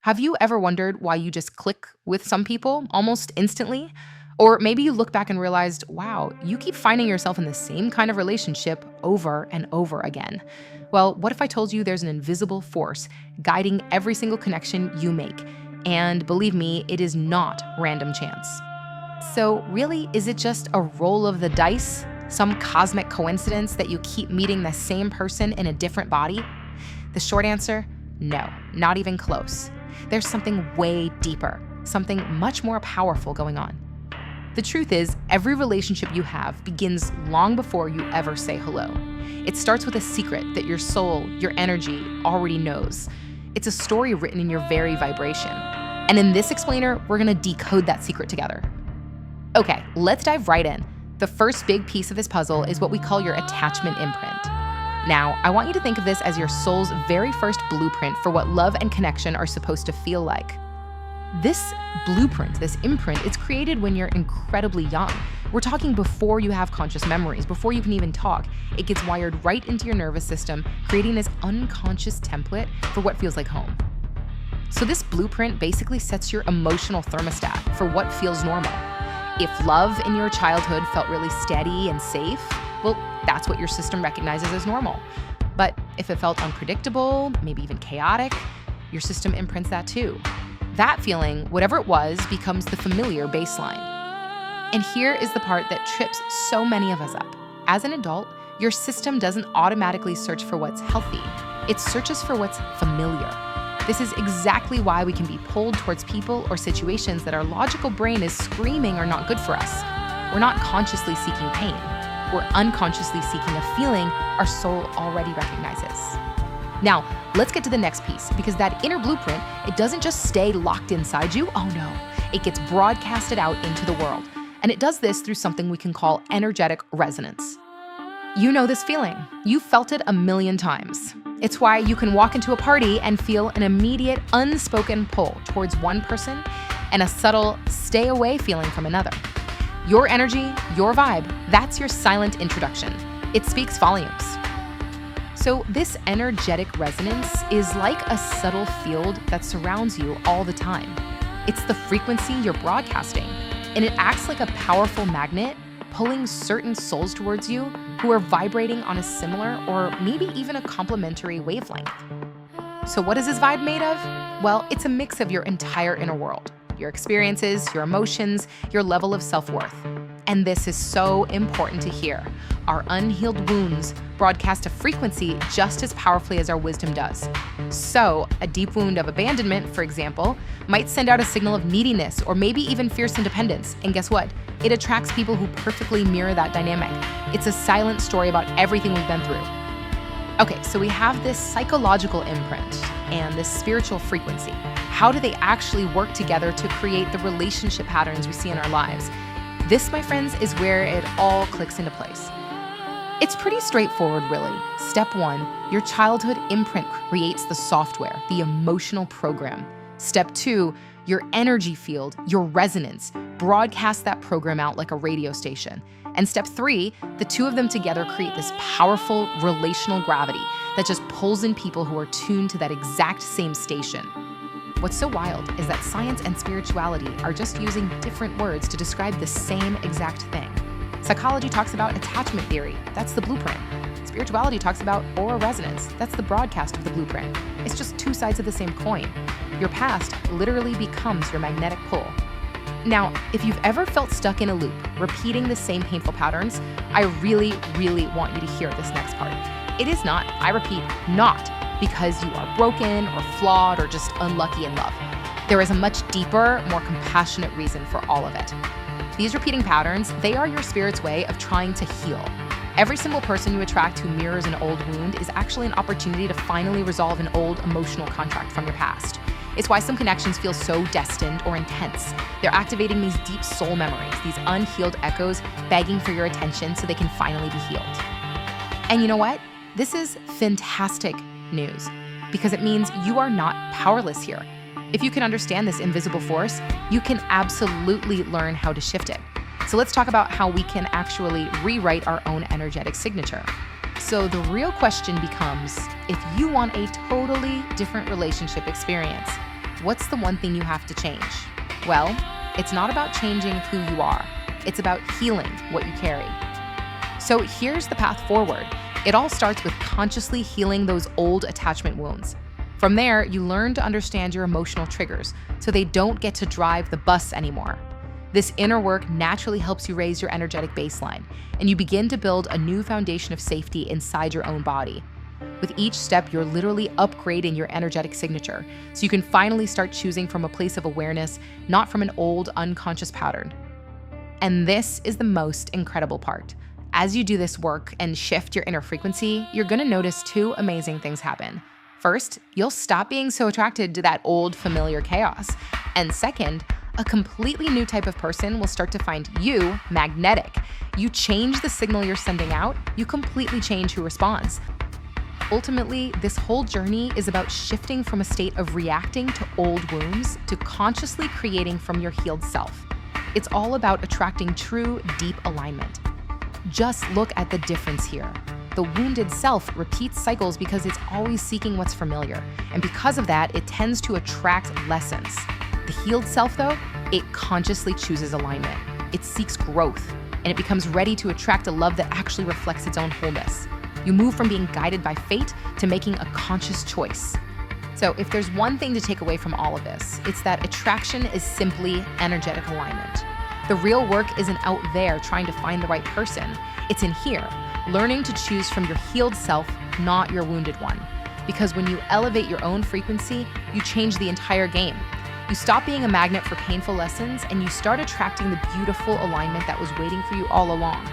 Have you ever wondered why you just click with some people almost instantly? Or maybe you look back and realized, wow, you keep finding yourself in the same kind of relationship over and over again. Well, what if I told you there's an invisible force guiding every single connection you make? And believe me, it is not random chance. So, really, is it just a roll of the dice? Some cosmic coincidence that you keep meeting the same person in a different body? The short answer, no, not even close. There's something way deeper, something much more powerful going on. The truth is, every relationship you have begins long before you ever say hello. It starts with a secret that your soul, your energy, already knows. It's a story written in your very vibration. And in this explainer, we're gonna decode that secret together. Okay, let's dive right in. The first big piece of this puzzle is what we call your attachment imprint. Now, I want you to think of this as your soul's very first blueprint for what love and connection are supposed to feel like. This blueprint, this imprint, it's created when you're incredibly young. We're talking before you have conscious memories, before you can even talk. It gets wired right into your nervous system, creating this unconscious template for what feels like home. So this blueprint basically sets your emotional thermostat for what feels normal. If love in your childhood felt really steady and safe, well, that's what your system recognizes as normal. But if it felt unpredictable, maybe even chaotic, your system imprints that too. That feeling, whatever it was, becomes the familiar baseline. And here is the part that trips so many of us up. As an adult, your system doesn't automatically search for what's healthy. It searches for what's familiar. This is exactly why we can be pulled towards people or situations that our logical brain is screaming are not good for us. We're not consciously seeking pain. We're unconsciously seeking a feeling our soul already recognizes. Now, let's get to the next piece, because that inner blueprint, it doesn't just stay locked inside you. Oh no, it gets broadcasted out into the world. And it does this through something we can call energetic resonance. You know this feeling. You've felt it a million times. It's why you can walk into a party and feel an immediate unspoken pull towards one person and a subtle stay away feeling from another. Your energy, your vibe, that's your silent introduction. It speaks volumes. So this energetic resonance is like a subtle field that surrounds you all the time. It's the frequency you're broadcasting, and it acts like a powerful magnet, pulling certain souls towards you who are vibrating on a similar or maybe even a complementary wavelength. So what is this vibe made of? Well, it's a mix of your entire inner world, your experiences, your emotions, your level of self-worth. And this is so important to hear. Our unhealed wounds broadcast a frequency just as powerfully as our wisdom does. So, a deep wound of abandonment, for example, might send out a signal of neediness or maybe even fierce independence. And guess what? It attracts people who perfectly mirror that dynamic. It's a silent story about everything we've been through. Okay, so we have this psychological imprint and this spiritual frequency. How do they actually work together to create the relationship patterns we see in our lives? This, my friends, is where it all clicks into place. It's pretty straightforward, really. Step 1, your childhood imprint creates the software, the emotional program. Step 2, your energy field, your resonance, broadcasts that program out like a radio station. And step 3, the two of them together create this powerful relational gravity that just pulls in people who are tuned to that exact same station. What's so wild is that science and spirituality are just using different words to describe the same exact thing. Psychology talks about attachment theory. That's the blueprint. Spirituality talks about aura resonance. That's the broadcast of the blueprint. It's just two sides of the same coin. Your past literally becomes your magnetic pull. Now, if you've ever felt stuck in a loop, repeating the same painful patterns, I really, really want you to hear this next part. It is not, I repeat, not because you are broken or flawed or just unlucky in love. There is a much deeper, more compassionate reason for all of it. These repeating patterns, they are your spirit's way of trying to heal. Every single person you attract who mirrors an old wound is actually an opportunity to finally resolve an old emotional contract from your past. It's why some connections feel so destined or intense. They're activating these deep soul memories, these unhealed echoes begging for your attention so they can finally be healed. And you know what? This is fantastic news, because it means you are not powerless here. If you can understand this invisible force, you can absolutely learn how to shift it. So let's talk about how we can actually rewrite our own energetic signature. So the real question becomes, if you want a totally different relationship experience, what's the one thing you have to change? Well, it's not about changing who you are. It's about healing what you carry. So here's the path forward. It all starts with consciously healing those old attachment wounds. From there, you learn to understand your emotional triggers so they don't get to drive the bus anymore. This inner work naturally helps you raise your energetic baseline, and you begin to build a new foundation of safety inside your own body. With each step, you're literally upgrading your energetic signature, so you can finally start choosing from a place of awareness, not from an old, unconscious pattern. And this is the most incredible part. As you do this work and shift your inner frequency, you're gonna notice two amazing things happen. First, you'll stop being so attracted to that old, familiar chaos. And second, a completely new type of person will start to find you magnetic. You change the signal you're sending out, you completely change who responds. Ultimately, this whole journey is about shifting from a state of reacting to old wounds to consciously creating from your healed self. It's all about attracting true, deep alignment. Just look at the difference here. The wounded self repeats cycles because it's always seeking what's familiar, and because of that, it tends to attract lessons. The healed self, though, it consciously chooses alignment. It seeks growth, and it becomes ready to attract a love that actually reflects its own wholeness. You move from being guided by fate to making a conscious choice. So if there's one thing to take away from all of this, it's that attraction is simply energetic alignment. The real work isn't out there trying to find the right person. It's in here, learning to choose from your healed self, not your wounded one. Because when you elevate your own frequency, you change the entire game. You stop being a magnet for painful lessons and you start attracting the beautiful alignment that was waiting for you all along.